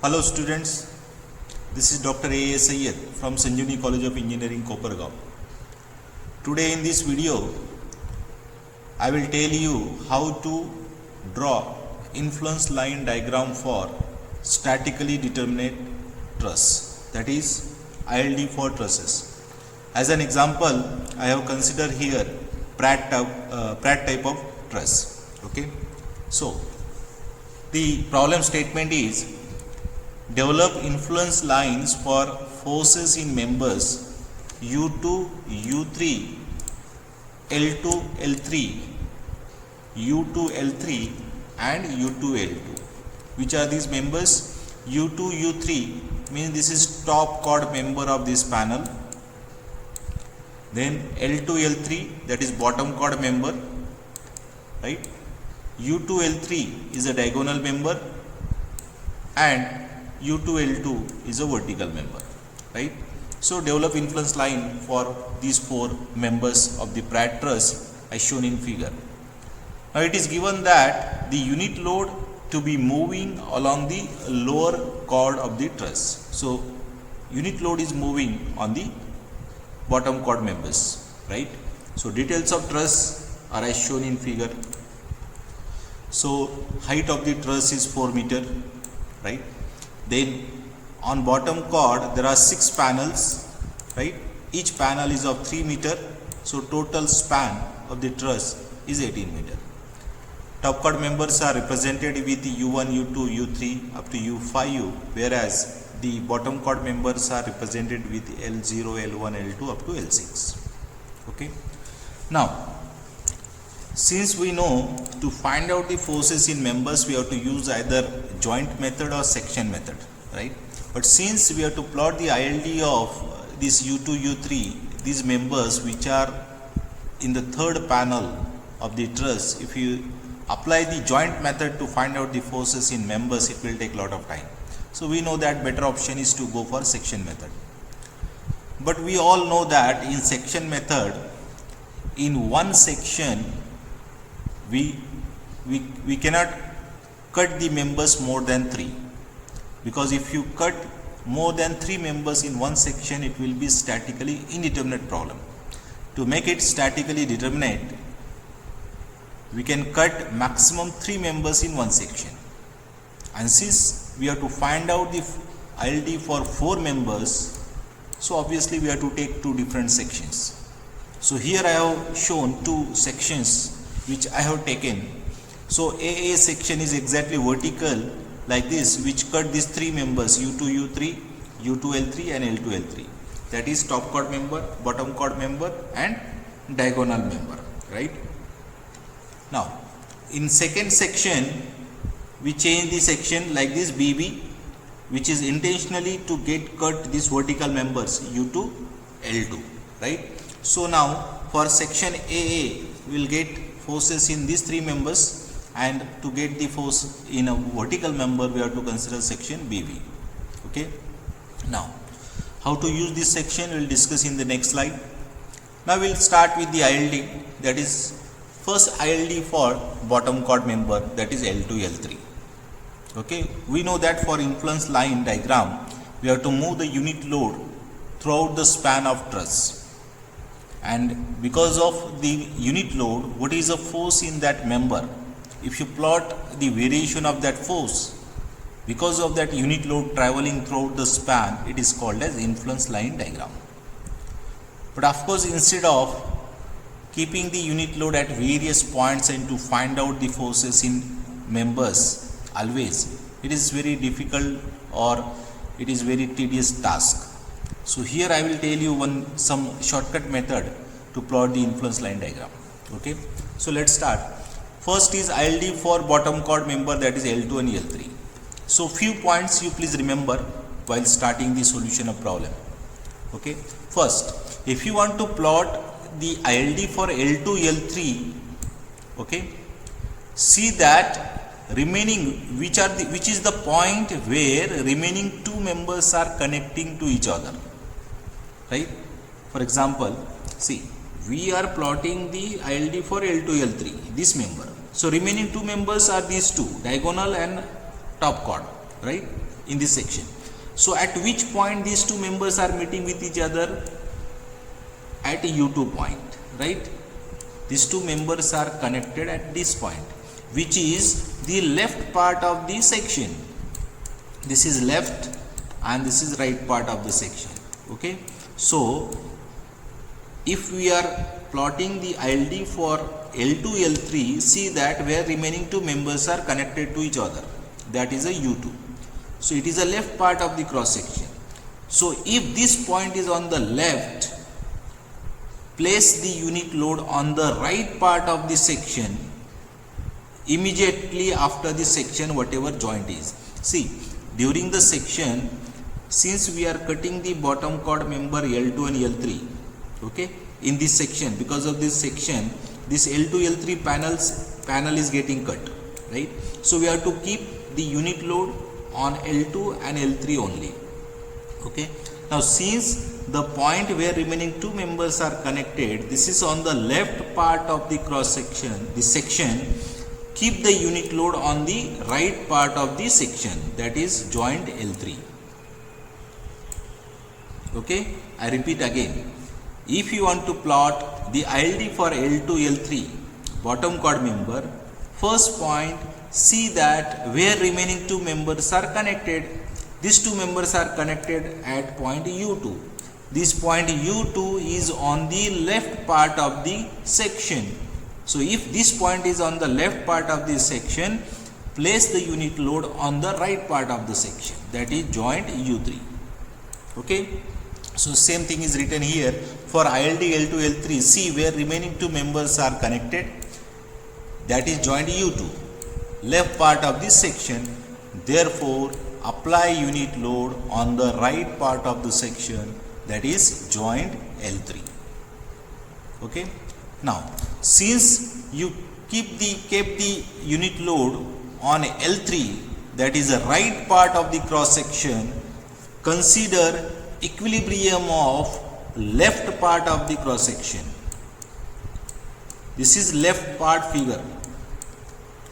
Hello students, this is Dr. A. S. Ayyad from Sanjeevani College of Engineering, Kopargaon. Today in this video, I will tell you how to draw influence line diagram for statically determinate truss, that is ILD for trusses. As an example, I have considered here Pratt type of truss. Okay, so the problem statement is develop influence lines for forces in members U2, U3, L2, L3, U2, L3 and U2, L2. Which are these members? U2, U3 means this is top chord member of this panel. Then L2, L3, that is bottom chord member, right? U2, L3 is a diagonal member and U2, L2 is a vertical member, right? So develop influence line for these four members of the Pratt truss as shown in figure. Now it is given that the unit load to be moving along the lower chord of the truss. So unit load is moving on the bottom chord members, right? So details of truss are as shown in figure. So height of the truss is 4 meter, right? Then on bottom chord there are 6 panels, right? Each panel is of 3 meter. So total span of the truss is 18 meter. Top chord members are represented with U1, U2, U3 up to U5U, whereas the bottom chord members are represented with L0, L1, L2 up to L6. Okay. Now, since we know to find out the forces in members, we have to use either joint method or section method, right? But since we have to plot the ILD of this U2, U3, these members which are in the third panel of the truss, if you apply the joint method to find out the forces in members, it will take a lot of time. So we know that better option is to go for section method. But we all know that in section method, in one section, we cannot cut the members more than 3, because if you cut more than 3 members in one section, it will be statically indeterminate problem. To make it statically determinate, we can cut maximum 3 members in one section, and since we have to find out the ILD for 4 members, so obviously we have to take 2 different sections. So here I have shown 2 sections which I have taken. So AA section is exactly vertical like this, which cut these 3 members U2, U3, U2, L3 and L2, L3. That is top chord member, bottom chord member and diagonal member, right? Now in second section we change the section like this BB, which is intentionally to get cut these vertical members U2, L2, right? So now for section AA we will get forces in these 3 members, and to get the force in a vertical member we have to consider section BB. Okay. Now how to use this section we will discuss in the next slide. Now we will start with the ILD, that is first ILD for bottom chord member, that is L2, L3. Okay. We know that for influence line diagram we have to move the unit load throughout the span of truss. And because of the unit load, what is the force in that member? If you plot the variation of that force because of that unit load traveling throughout the span, it is called as influence line diagram. But of course, instead of keeping the unit load at various points and to find out the forces in members always, it is very difficult or it is very tedious task. So here I will tell you some shortcut method to plot the influence line diagram. Okay. So let's start. First is ILD for bottom chord member, that is L2 and L3. So few points you please remember while starting the solution of problem. Okay. First, if you want to plot the ILD for L2, L3, okay, see that remaining which is the point where remaining 2 members are connecting to each other, right? For example, see, we are plotting the ILD for L2, L3, this member. So remaining 2 members are these 2, diagonal and top chord. right, in this section. So at which point these two members are meeting with each other? At U2 point, right? These two members are connected at this point, which is the left part of the section. This is left and this is right part of the section. Okay, so if we are plotting the ILD for L2, L3, see that where remaining two members are connected to each other, that is a U2. So it is a left part of the cross section. So if this point is on the left, place the unit load on the right part of the section immediately after the section whatever joint is. See, during the section, since we are cutting the bottom chord member L2 and L3, okay, in this section, because of this section, this L2 L3 panel is getting cut, right? So we have to keep the unit load on L2 and L3 only. Okay, now since the point where remaining two members are connected, this is on the left part of the cross section, this section, keep the unit load on the right part of the section, that is joint L3. Okay, I repeat again. If you want to plot the ILD for L2, L3 bottom chord member, first point, see that where remaining two members are connected. These two members are connected at point U2. This point U2 is on the left part of the section. So if this point is on the left part of the section, place the unit load on the right part of the section, that is joint U3. Okay, so same thing is written here for ILD L2 L3. See where remaining two members are connected, that is joint U2, left part of this section. Therefore apply unit load on the right part of the section, that is joint L3. Okay, now since you kept the unit load on L3, that is the right part of the cross section, consider equilibrium of left part of the cross section. This is left part figure.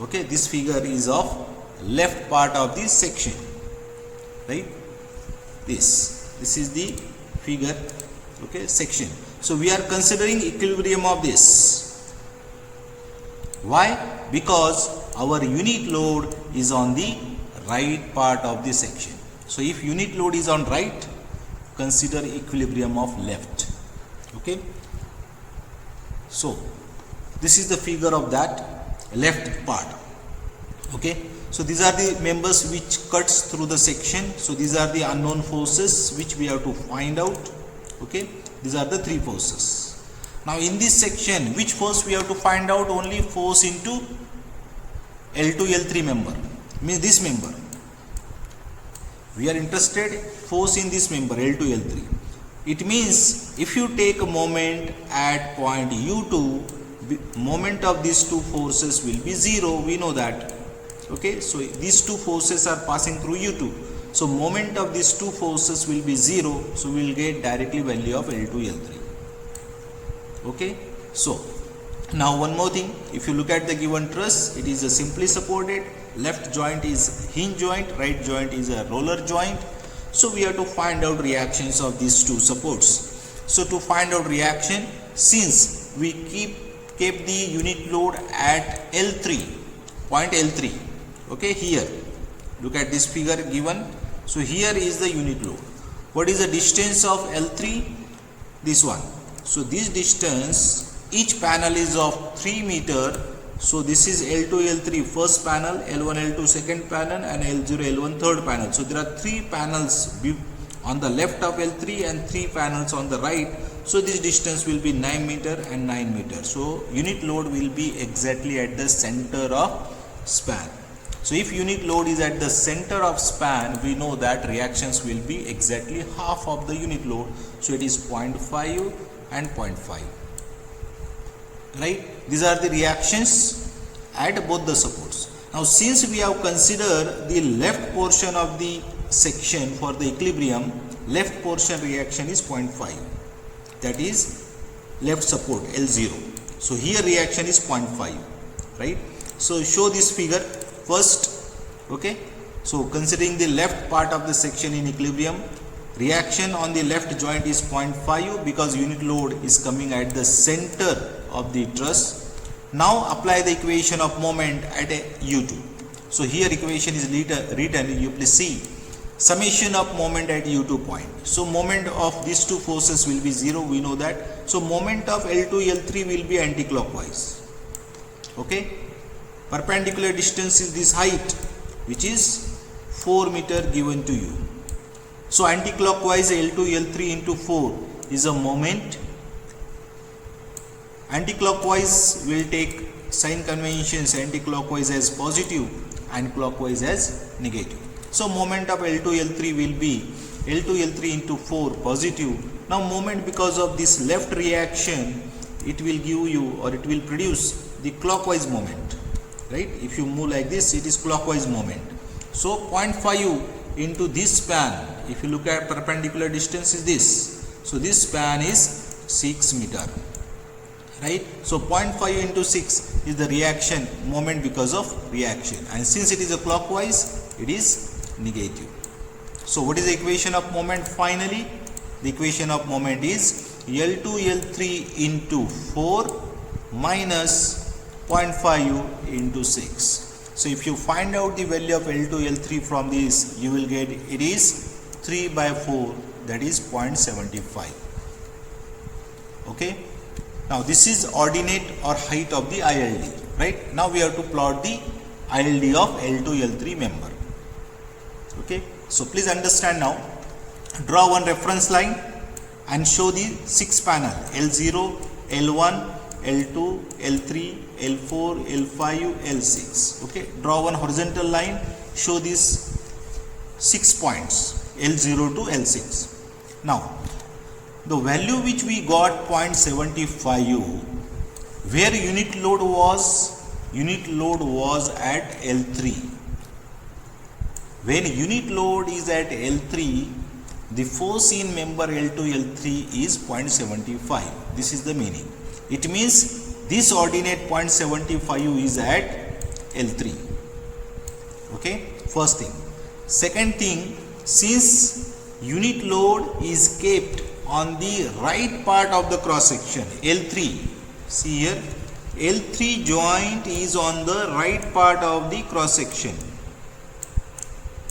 Okay, this figure is of left part of this section, right? This is the figure, okay, section. So we are considering equilibrium of this. Why? Because our unit load is on the right part of the section. So if unit load is on right, consider equilibrium of left. Okay, so this is the figure of that left part. Okay, so these are the members which cuts through the section. So these are the unknown forces which we have to find out. Okay, these are the three forces. Now in this section, which force we have to find out? Only force into L2 L3 member, means this member. We are interested force in this member L2 L3. It means if you take a moment at point U2, moment of these two forces will be 0. We know that. Okay, so these two forces are passing through U2. So moment of these two forces will be 0. So we will get directly value of L2 L3. Okay, so now one more thing. If you look at the given truss, it is a simply supported. Left joint is hinge joint, right joint is a roller joint. So we have to find out reactions of these two supports. So to find out reaction, since we kept the unit load at L3, point L3, okay, here look at this figure given. So here is the unit load. What is the distance of L3? This one. So this distance, each panel is of 3 meter. So this is L2 L3 first panel, L1 L2 second panel, and L0 L1 third panel. So there are 3 panels on the left of L3 and 3 panels on the right. So this distance will be 9 meter and 9 meter. So unit load will be exactly at the center of span. So if unit load is at the center of span, we know that reactions will be exactly half of the unit load. So it is 0.5 and 0.5. Right? These are the reactions at both the supports. Now since we have considered the left portion of the section for the equilibrium, left portion reaction is 0.5. That is left support L0. So here reaction is 0.5. Right? So show this figure first. Okay. So considering the left part of the section in equilibrium, reaction on the left joint is 0.5 because unit load is coming at the center of the truss. Now apply the equation of moment at a U2. So here equation is written, you please see, summation of moment at U2 point. So moment of these two forces will be 0, we know that. So moment of L2, L3 will be anti-clockwise. Okay, perpendicular distance is this height, which is 4 meter given to you. So anti-clockwise L2, L3 into 4 is a moment. Anti-clockwise will take sign conventions, anti-clockwise as positive and clockwise as negative. So moment of L2, L3 will be L2, L3 into 4 positive. Now moment, because of this left reaction, it will give you, or it will produce the clockwise moment, right? If you move like this, it is clockwise moment. So 0.5 into this span, if you look at perpendicular distance is this. So this span is 6 meter, right? So 0.5 into 6 is the reaction moment because of reaction, and since it is a clockwise, it is negative. So what is the equation of moment finally? The equation of moment is L2 L3 into 4 minus 0.5 into 6. So if you find out the value of L2 L3 from this, you will get it is 3 by 4, that is 0.75. Okay. Now this is ordinate or height of the ILD, right? Now we have to plot the ILD of L2 L3 member. Okay. So please understand now. Draw one reference line and show the 6 panel L0, L1, L2, L3, L4, L5, L6. Okay. Draw one horizontal line. Show these 6 points L0 to L6. Now the value which we got 0.75, where unit load was at L3. When unit load is at L3, the force in member L2 L3 is 0.75. This is the meaning. It means this ordinate 0.75 is at L3. Okay, first thing. Second thing, since unit load is kept on the right part of the cross section, L3, see here, L3 joint is on the right part of the cross section.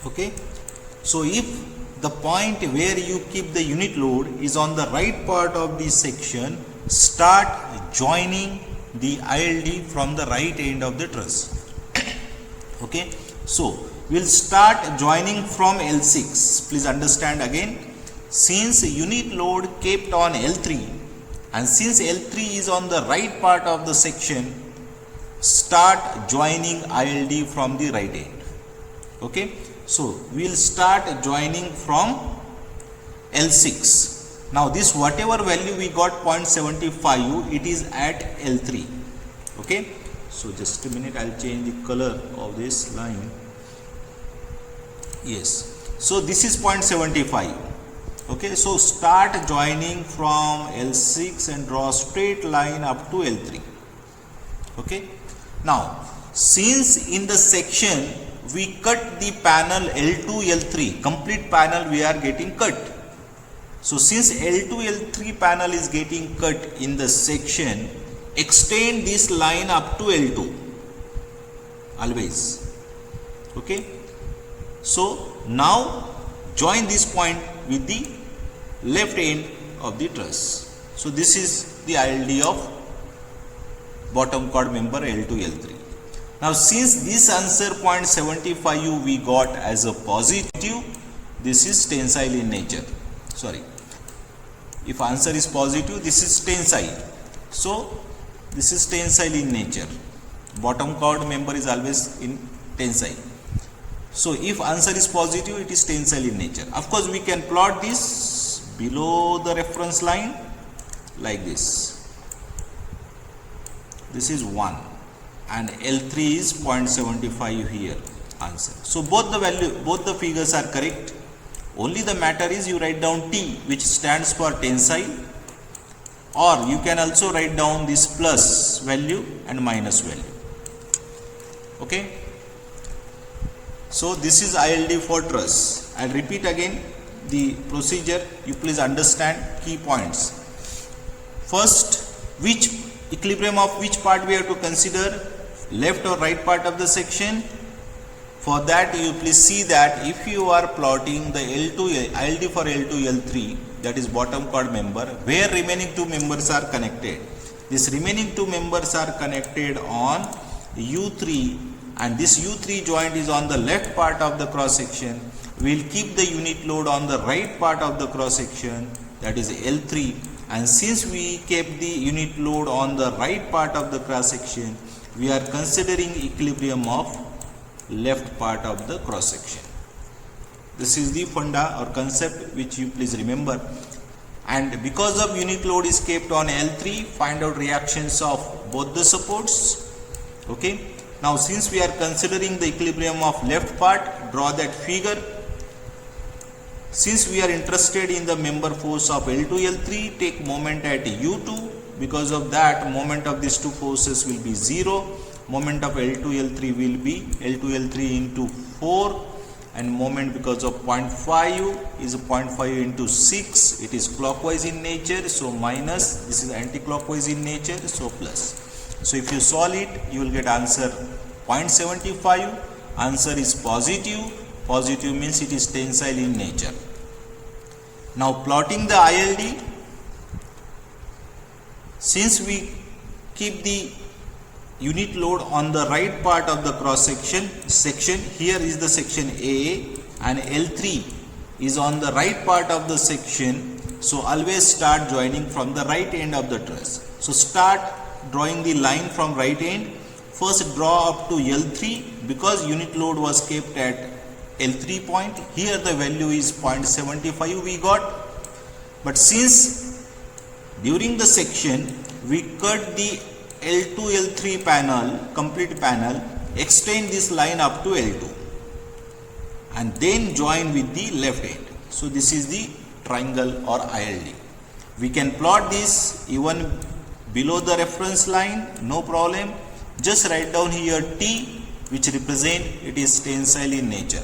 Okay, so if the point where you keep the unit load is on the right part of the section, start joining the ILD from the right end of the truss. Okay, so we'll start joining from L6. Please understand again, since unit load kept on L3 and since L3 is on the right part of the section, start joining ILD from the right end. Okay, so we'll start joining from L6. Now this whatever value we got 0.75, it is at L3. Okay, so just a minute, I'll change the color of this line. Yes, so this is 0.75. Okay, so start joining from L6 and draw a straight line up to L3. Okay, now since in the section we cut the panel L2 L3, complete panel we are getting cut. So since L2 L3 panel is getting cut in the section, extend this line up to L2 always. Okay, so now join this point with the left end of the truss. So this is the ILD of bottom chord member L2 L3. Now since this answer 0.75 we got as a positive, this is tensile in nature. Sorry, if answer is positive, this is tensile. So this is tensile in nature. Bottom chord member is always in tensile. So if answer is positive, it is tensile in nature. Of course we can plot this below the reference line like this. This is 1 and L3 is 0.75 here answer. So both the figures are correct. Only the matter is you write down T, which stands for tensile, or you can also write down this plus value and minus value. Okay. So this is ILD for truss. I'll repeat again the procedure. You please understand key points. First, which equilibrium of which part we have to consider, left or right part of the section. For that, you please see that if you are plotting the L2 ILD for L2 L3, that is bottom chord member, where remaining two members are connected. This remaining two members are connected on U3, and this U3 joint is on the left part of the cross section. We will keep the unit load on the right part of the cross section, that is L3, and since we kept the unit load on the right part of the cross section, we are considering equilibrium of left part of the cross section. This is the funda or concept which you please remember. And because of unit load is kept on L3, find out reactions of both the supports. Okay. Now since we are considering the equilibrium of left part, draw that figure. Since we are interested in the member force of L2 L3, take moment at U2. Because of that, moment of these two forces will be 0. Moment of L2 L3 will be L2 L3 into 4, and moment because of 0.5 is 0.5 into 6. It is clockwise in nature, so minus. This is anti-clockwise in nature, so plus. So if you solve it, you will get answer 0.75. Answer is positive. Positive means it is tensile in nature. Now plotting the ILD, since we keep the unit load on the right part of the cross section, here is the section A and L3 is on the right part of the section, so always start joining from the right end of the truss. So start drawing the line from right end. First draw up to L3, because unit load was kept at L3 point. Here the value is 0.75 we got, but since during the section we cut the L2 L3 panel, complete panel, extend this line up to L2 and then join with the left end. So this is the triangle or ILD. We can plot this even below the reference line, no problem. Just write down here T, which represent it is tensile in nature.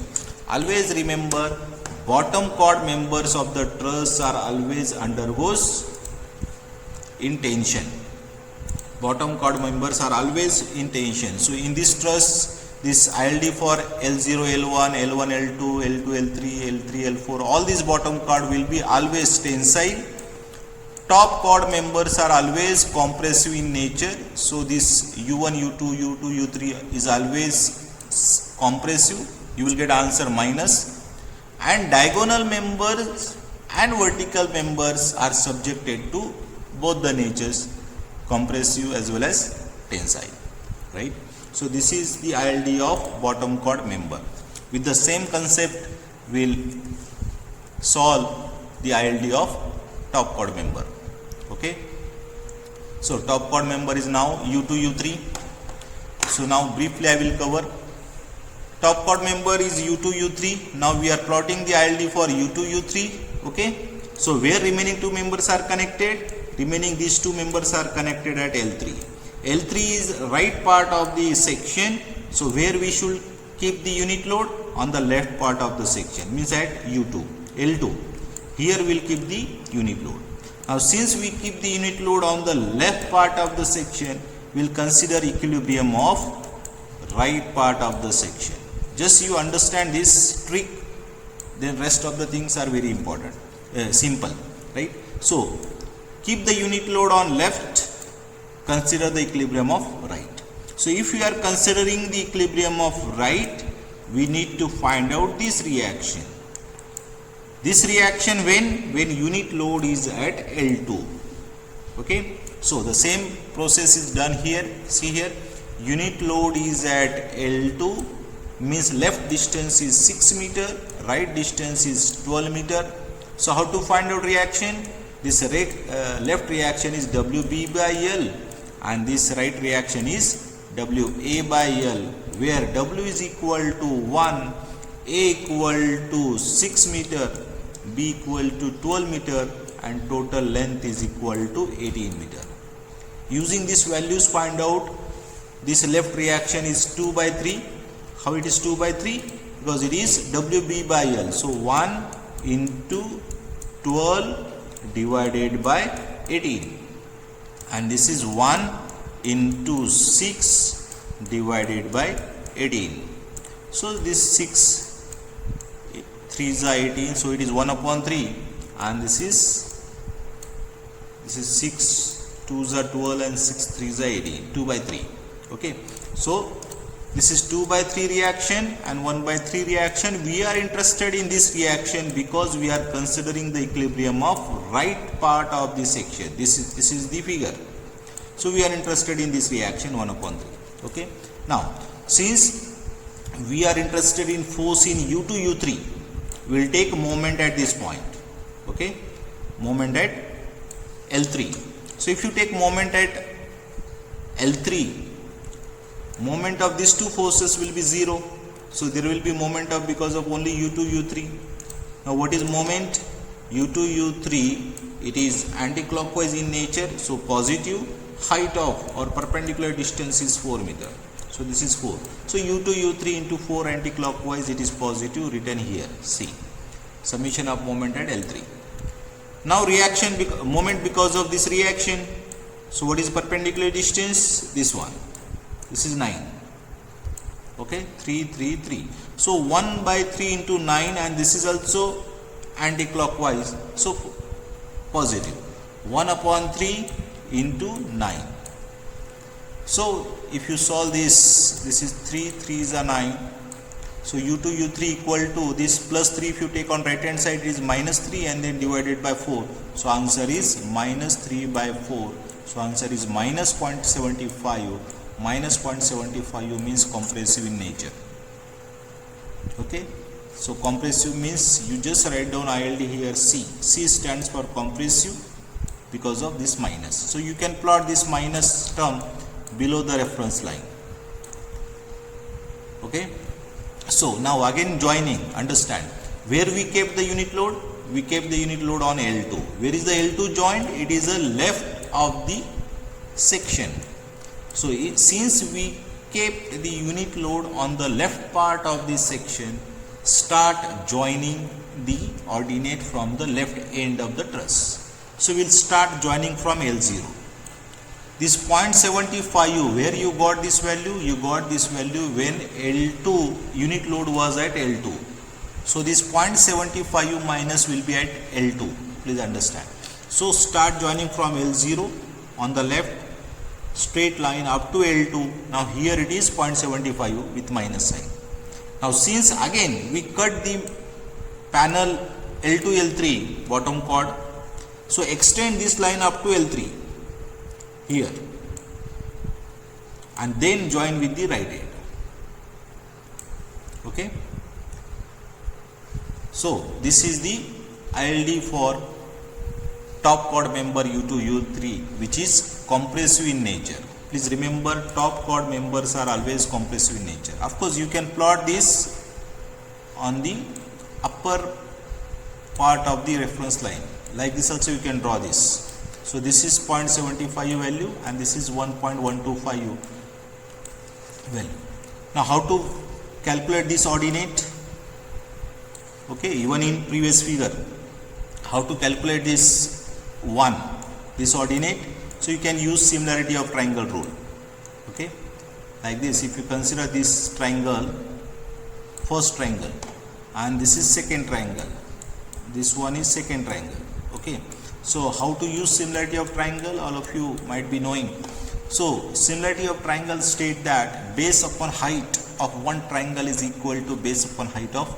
Always remember, bottom chord members of the truss are always undergoes in tension. Bottom chord members are always in tension. So in this truss, this ILD for L0, L1, L1, L2, L2, L3, L3, L4, all these bottom chord will be always tensile. Top chord members are always compressive in nature. So this U1, U2, U2, U3 is always compressive. You will get answer minus. And diagonal members and vertical members are subjected to both the natures, compressive as well as tensile, right? So this is the ILD of bottom chord member. With the same concept, we'll solve the ILD of top chord member. Okay. So top chord member is now U2, U3. So now briefly I will cover. Top chord member is U2, U3. Now we are plotting the ILD for U2, U3. Okay. So where remaining two members are connected? Remaining these two members are connected at L3. L3 is right part of the section. So where we should keep the unit load? On the left part of the section, means at U2, L2. Here we will keep the unit load. Now since we keep the unit load on the left part of the section, we will consider equilibrium of right part of the section. Just you understand this trick, then rest of the things are very important, simple, right? So keep the unit load on left, consider the equilibrium of right. So if we are considering the equilibrium of right, we need to find out this reaction. This reaction when unit load is at L2. Okay. So the same process is done here. See here, unit load is at L2, means left distance is 6 meter, right distance is 12 meter. So how to find out reaction? This left reaction is WB by L and this right reaction is WA by L, where W is equal to 1, A equal to 6 meter, B equal to 12 meter and total length is equal to 18 meter. Using these values, find out this left reaction is 2 by 3. How it is 2 by 3? because it is WB by L. So 1 into 12 divided by 18, and this is 1 into 6 divided by 18. So this 6 3s are 18, so it is 1 upon 3, and this is 6 2s are 12 and 6 3s are 18, 2 by 3. Okay, so this is 2 by 3 reaction and 1 by 3 reaction. We are interested in this reaction because we are considering the equilibrium of right part of the section. This is the figure. So we are interested in this reaction 1 upon 3. Okay. Now, since we are interested in force in U2, U3, we will take moment at this point. Okay. Moment at L3. So if you take moment at L3, moment of these two forces will be 0. So there will be moment of because of only U2, U3. Now what is moment? U2, U3, it is anti-clockwise in nature. So positive, height of or perpendicular distance is 4 meter. So this is 4. So U2, U3 into 4 anti-clockwise, it is positive, written here, C. Summation of moment at L3. Now reaction, moment because of this reaction. So what is perpendicular distance? This one. This is 9. Okay, 3, 3, 3. So 1 by 3 into 9, and this is also anti-clockwise. So positive. 1 upon 3 into 9. So if you solve this is 3, 3s are 9. So U2, U3 equal to this plus 3, if you take on right hand side, it is minus 3 and then divided by 4. So answer is minus 3 by 4. So answer is minus 0.75. Minus 0.75 means compressive in nature. Okay, so compressive means you just write down ILD here C. C stands for compressive because of this minus. So you can plot this minus term below the reference line. Okay, so now again joining, understand where we kept the unit load. We kept the unit load on L2. Where is the L2 joint? It is the left of the section. So since we kept the unit load on the left part of this section, start joining the ordinate from the left end of the truss. So we'll start joining from L0. This 0.75, where you got this value? You got this value when L2 unit load was at L2. So this 0.75 minus will be at L2. Please understand. So start joining from L0 on the left, straight line up to L2. Now here it is 0.75 with minus sign. Now since again we cut the panel L2, L3 bottom chord, so extend this line up to L3 here and then join with the right end. Okay. So this is the ILD for top chord member U2, U3, which is compressive in nature. Please remember, top chord members are always compressive in nature. Of course, you can plot this on the upper part of the reference line. Like this also you can draw this. So this is 0.75 value and this is 1.125 value. Now how to calculate this ordinate? Okay, even in previous figure, how to calculate this this ordinate? So you can use similarity of triangle rule. Okay, like this, if you consider this triangle, first triangle, and this is second triangle, this one is second triangle. Okay, so how to use similarity of triangle, all of you might be knowing. So similarity of triangle state that base upon height of one triangle is equal to base upon height of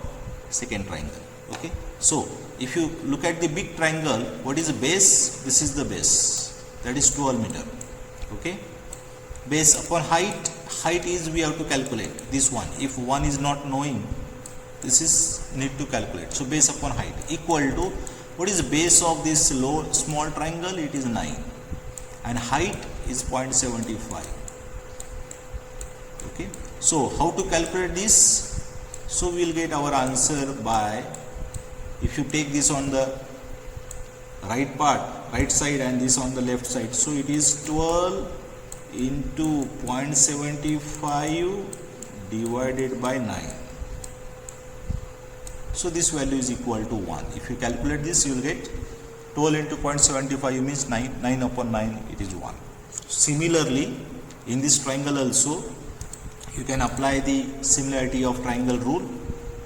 second triangle. Okay, so if you look at the big triangle, what is the base? This is the base, that is 12 meter. Okay, base upon height, height is we have to calculate this one. If one is not knowing, this is need to calculate. So base upon height equal to, what is the base of this small triangle? It is 9 and height is 0.75. Okay, so how to calculate this? So we will get our answer by, if you take this on the right part, right side, and this on the left side, so it is 12 into 0.75 divided by 9. So this value is equal to 1. If you calculate this, you will get 12 into 0.75 means 9. 9 upon 9, it is 1. Similarly, in this triangle also, you can apply the similarity of triangle rule.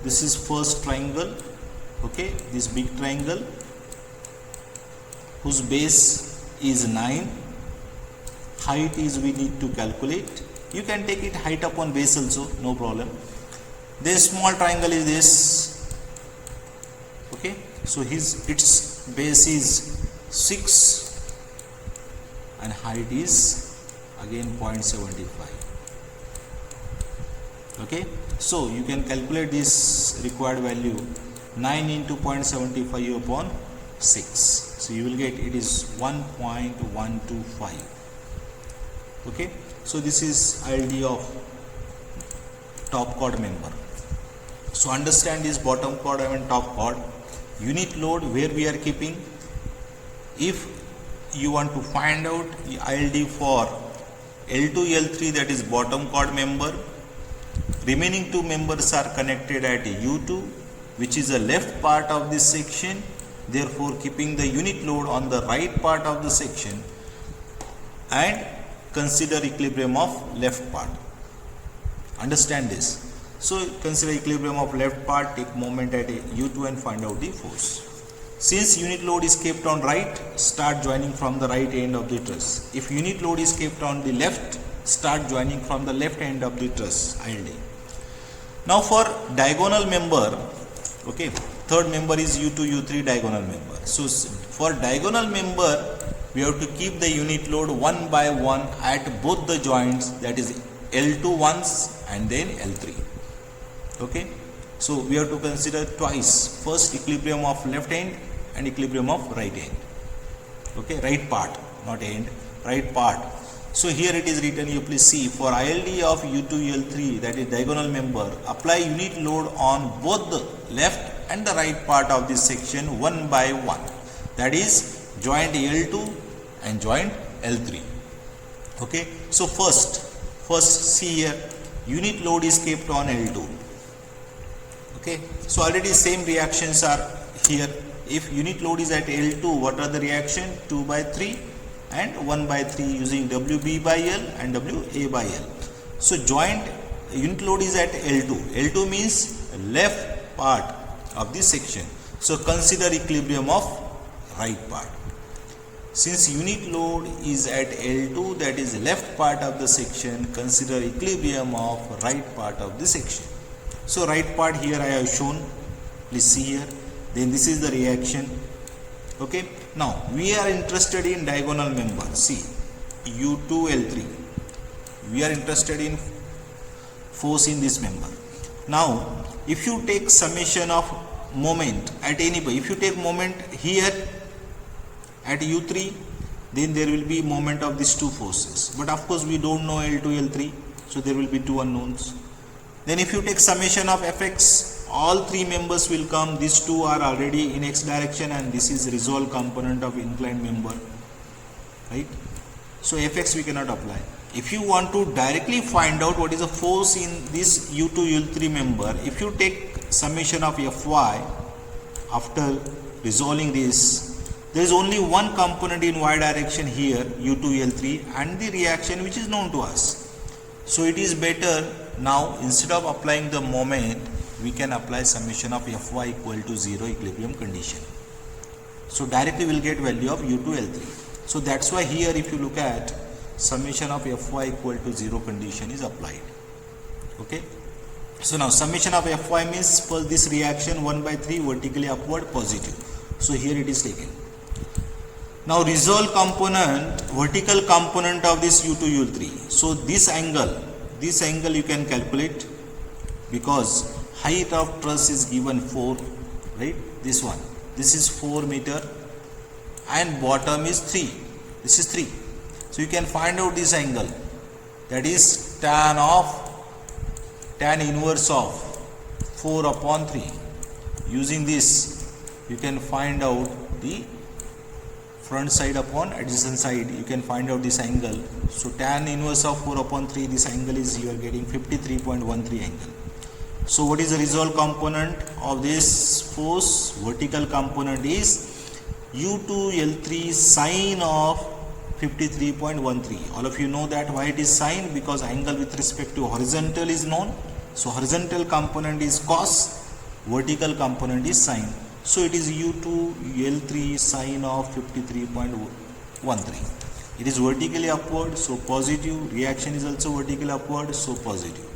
This is first triangle, okay, this big triangle whose base is 9. Height is we need to calculate. You can take it height upon base also, no problem. This small triangle is this, okay, so its base is 6 and height is again 0.75. Okay, so you can calculate this required value, 9 into 0.75 upon 6. So you will get it is 1.125. Okay, so this is ILD of top chord member. So understand this bottom chord and top chord. Unit load where we are keeping. If you want to find out the ILD for L2, L3, that is bottom chord member, remaining two members are connected at U2, which is the left part of this section. Therefore, keeping the unit load on the right part of the section and consider equilibrium of left part. Understand this. So consider equilibrium of left part, take moment at U2 and find out the force. Since unit load is kept on right, start joining from the right end of the truss. If unit load is kept on the left, start joining from the left end of the truss, ILD. Now for diagonal member, okay, third member is U2, U3 diagonal member. So for diagonal member, we have to keep the unit load one by one at both the joints, that is L2 once and then L3. Okay, so we have to consider twice, first equilibrium of left end and equilibrium of right end. Okay, right part, not end, right part. So here it is written, you please see, for ILD of U2, L3, that is diagonal member, apply unit load on both the left and the right part of this section one by one, that is joint L2 and joint L3. Okay, so first see here, unit load is kept on L2. Okay, so already same reactions are here. If unit load is at L2, what are the reaction? 2 by 3 and 1 by 3 using WB by L and WA by L. So joint unit load is at L2. L2 means left part of this section. So consider equilibrium of right part. Since unit load is at L2, that is left part of the section, consider equilibrium of right part of the section. So right part here I have shown, please see here. Then this is the reaction. Okay, now we are interested in diagonal member. See, U2, L3. We are interested in force in this member. Now, if you take summation of moment at any point, if you take moment here at U3, then there will be moment of these two forces. But of course, we don't know L2, L3, so there will be two unknowns. Then if you take summation of Fx, all three members will come. These two are already in x direction and this is resolved component of inclined member, right? So Fx we cannot apply. If you want to directly find out what is the force in this U2, L3 member, if you take summation of Fy after resolving this, there is only one component in y direction here, U2, L3, and the reaction which is known to us. So it is better now, instead of applying the moment, we can apply summation of Fy equal to 0 equilibrium condition. So directly we will get value of U2, L3. So that's why here if you look at summation of Fy equal to 0 condition is applied. Okay. So now summation of Fy means for this reaction 1 by 3 vertically upward positive. So here it is taken. Now resolve component, vertical component of this U2, U3. So this angle you can calculate because height of truss is given 4, right? This one, this is 4 meter and bottom is 3. This is 3. So you can find out this angle, that is tan inverse of 4 upon 3. Using this, you can find out the front side upon adjacent side. You can find out this angle. So tan inverse of 4 upon 3, this angle is you are getting 53.13 angle. So what is the resolve component of this force? Vertical component is U2 L3 sine of 53.13. All of you know that why it is sine, because angle with respect to horizontal is known. So horizontal component is cos, vertical component is sine. So it is U2 L3 sine of 53.13. It is vertically upward, so positive. Reaction is also vertically upward, so positive.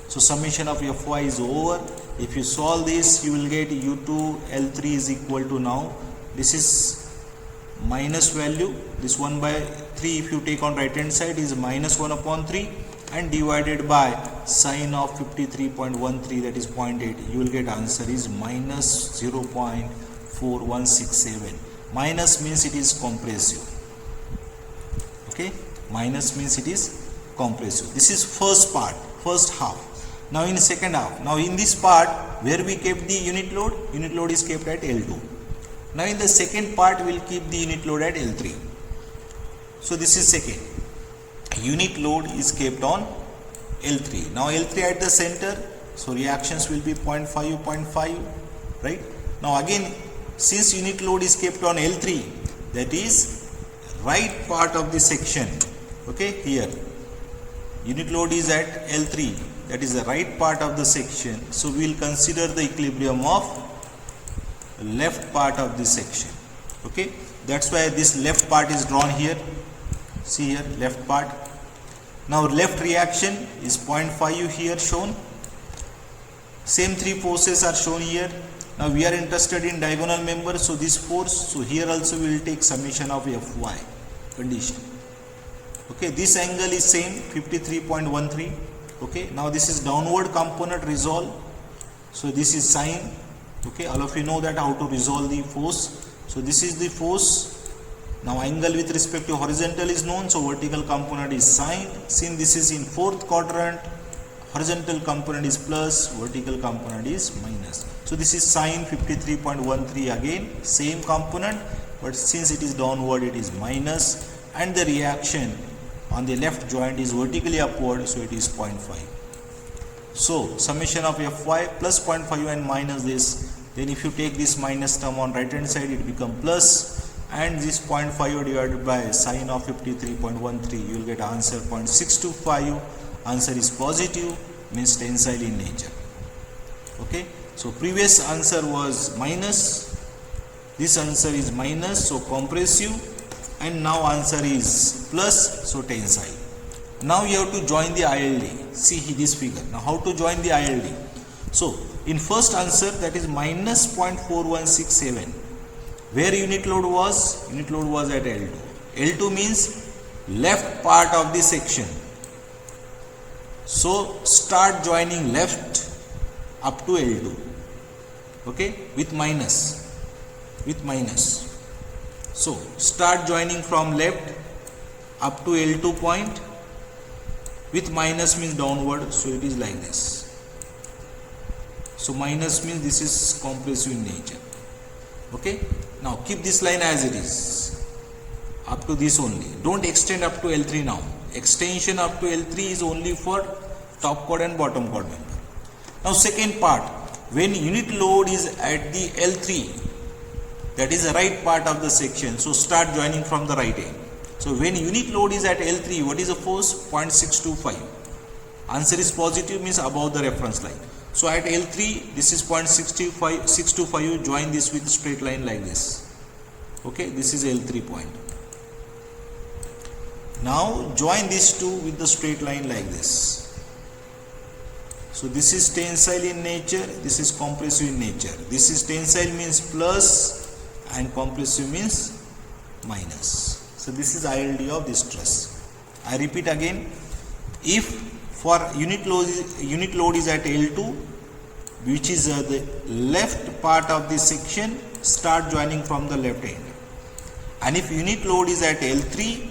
So summation of Fy is over. If you solve this, you will get U2 L3 is equal to, now this is minus value, this 1 by 3 if you take on right hand side is minus 1 upon 3 and divided by sine of 53.13, that is 0.8. You will get answer is minus 0.4167. Minus means it is compressive. Okay, minus means it is compressive. This is first part, first half. Now in second half, now in this part where we kept the unit load is kept at L2. Now in the second part we will keep the unit load at L3. So this is second. Unit load is kept on L3. Now L3 at the center, so reactions will be 0.5, right? Now again, since unit load is kept on L3, that is right part of the section, okay, here unit load is at L3, that is the right part of the section. So we will consider the equilibrium of left part of the section. Okay, that's why this left part is drawn here. See here, left part. Now left reaction is 0.5 here shown. Same three forces are shown here. Now we are interested in diagonal member, so this force, so here also we will take summation of Fy condition. Okay, this angle is same, 53.13. Okay, now this is downward component resolve. So this is sine. Okay, all of you know that how to resolve the force. So this is the force. Now angle with respect to horizontal is known, so vertical component is sine. Since this is in fourth quadrant, horizontal component is plus, vertical component is minus. So this is sine 53.13, again same component, but since it is downward it is minus, and the reaction on the left joint is vertically upward, so it is 0.5. So summation of Fy plus 0.5 and minus this, then if you take this minus term on right hand side, it become plus, and this 0.5 divided by sine of 53.13, you will get answer 0.625. Answer is positive, means tensile in nature. Okay, so previous answer was minus, this answer is minus, so compressive, and now answer is plus, so tensile. Now you have to join the ILD. See this figure. Now how to join the ILD? So in first answer, that is minus 0.4167. Where unit load was? Unit load was at L2. L2 means left part of the section. So start joining left up to L2. Okay, with minus. So start joining from left up to L2 point. With minus means downward, so it is like this. So minus means this is compressive in nature. Okay, now keep this line as it is, up to this only. Don't extend up to L3 now. Extension up to L3 is only for top chord and bottom chord member. Now second part, when unit load is at the L3, that is the right part of the section, so start joining from the right end. So when unit load is at L3, what is the force? 0.625. Answer is positive, means above the reference line. So at L3, this is 0.625, you join this with straight line like this. Okay, this is L3 point. Now join these two with the straight line like this. So this is tensile in nature, this is compressive in nature. This is tensile means plus and compressive means minus. So this is ILD of this truss. I repeat again, if for unit load is at L2, which is the left part of the section, start joining from the left end. And if unit load is at L3,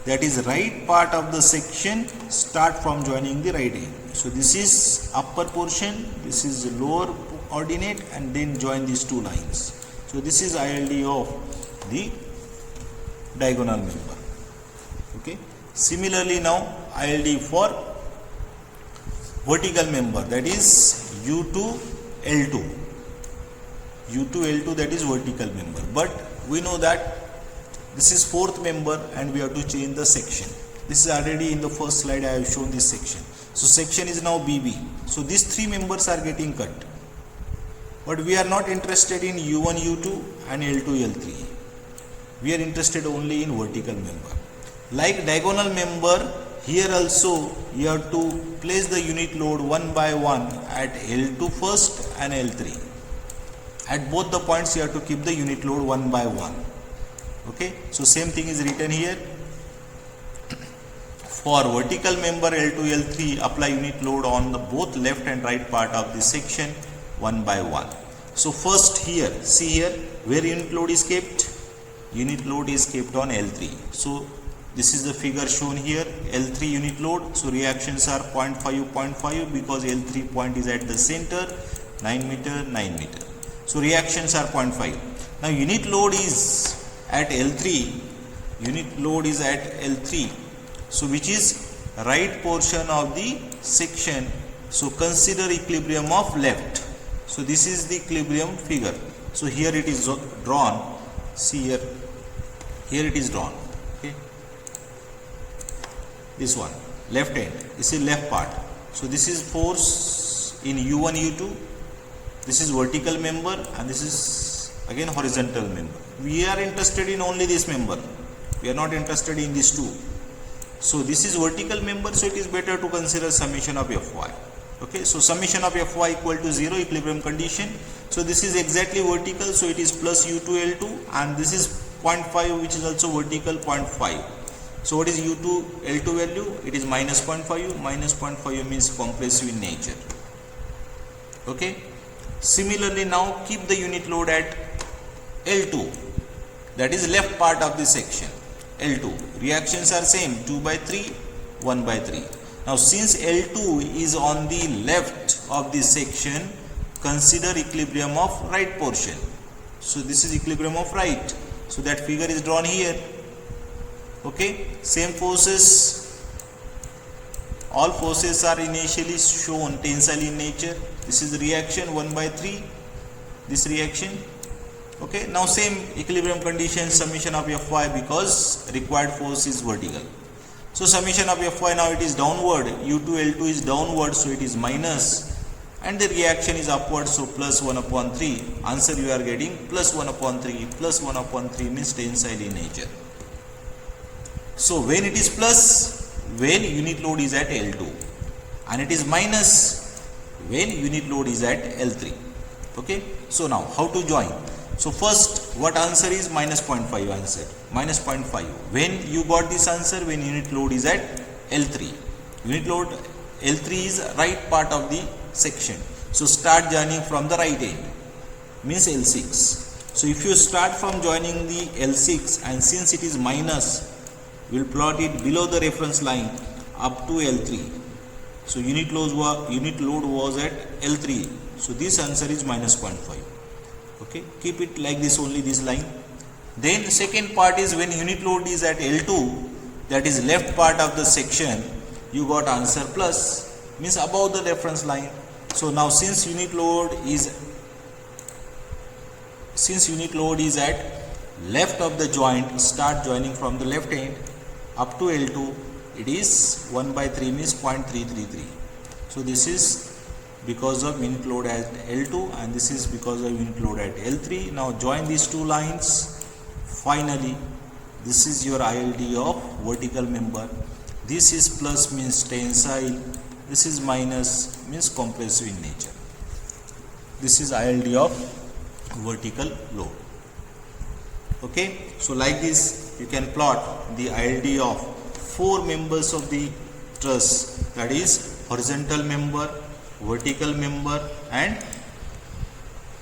that is right part of the section, start from joining the right end. So this is upper portion, this is the lower ordinate, and then join these two lines. So this is ILD of the diagonal member. Okay, similarly now ILD for vertical member, that is U2 L2. U2 L2, that is vertical member. But we know that this is fourth member and we have to change the section. This is already in the first slide I have shown this section. So section is now BB. So these three members are getting cut. But we are not interested in U1 U2 and L2 L3. We are interested only in vertical member. Like diagonal member, here also you have to place the unit load one by one at L2 first and L3. At both the points you have to keep the unit load one by one. Okay, so same thing is written here. For vertical member L2 L3, apply unit load on the both left and right part of the section one by one. So first here, see here where unit load is kept. Unit load is kept on L3. So this is the figure shown here, L3 unit load. So reactions are 0.5 because L3 point is at the center, 9 meter, 9 meter. So reactions are 0.5. Now unit load is at L3. Unit load is at L3. So which is right portion of the section. So consider equilibrium of left. So this is the equilibrium figure. So here it is drawn. See here. Here it is drawn. Okay. This one, left end. This is left part. So this is force in U1 U2. This is vertical member and this is again horizontal member. We are interested in only this member. We are not interested in these two. So this is vertical member, so it is better to consider summation of Fy. Okay, so summation of Fy equal to 0, equilibrium condition. So this is exactly vertical, so it is plus U2 L2, and this is 0.5 which is also vertical, 0.5. So what is U2 L2 value? It is minus 0.5. Minus 0.5 means compressive in nature. Okay. Similarly, now keep the unit load at L2, that is left part of the section. L2 reactions are same, 2 by 3, 1 by 3. Now since L2 is on the left of the section, consider equilibrium of right portion. So this is equilibrium of right. So that figure is drawn here. Okay, same forces, all forces are initially shown tensile in nature. This is reaction 1 by 3, this reaction. Okay, now same equilibrium condition, summation of Fy, because required force is vertical. So summation of Fy, now it is downward, U2 L2 is downward, so it is minus, and the reaction is upward, so plus 1 upon 3. Answer you are getting plus 1 upon 3. Plus 1 upon 3 means tensile in nature. So when it is plus, when unit load is at L2, and it is minus when unit load is at L3. Okay, so now how to join? So first, what answer is? Minus 0.5 answer. Minus 0.5. When you got this answer? When unit load is at L3. Unit load L3 is right part of the section. So start joining from the right end. Means L6. So if you start from joining the L6, and since it is minus, we will plot it below the reference line up to L3. So unit load was at L3. So this answer is minus 0.5. Okay, keep it like this, only this line. Then second part is when unit load is at L2, that is left part of the section, you got answer plus, means above the reference line. So now since unit load is at left of the joint, start joining from the left end up to L2. It is 1 by 3 means 0.333. So this is because of unit load at L2 and this is because of unit load at L3. Now join these two lines. Finally, this is your ILD of vertical member. This is plus means tensile. This is minus means compressive in nature. This is ILD of vertical load. Okay, so like this you can plot the ILD of 4 members of the truss, that is horizontal member, vertical member and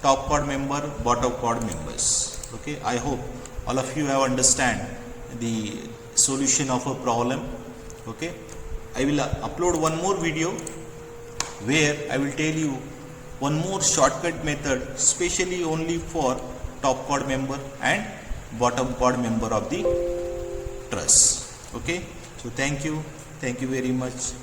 top chord member, bottom chord members. Okay, I hope all of you have understand the solution of a problem. Okay, I will upload one more video where I will tell you one more shortcut method specially only for top chord member and bottom chord member of the truss. Okay, so thank you very much.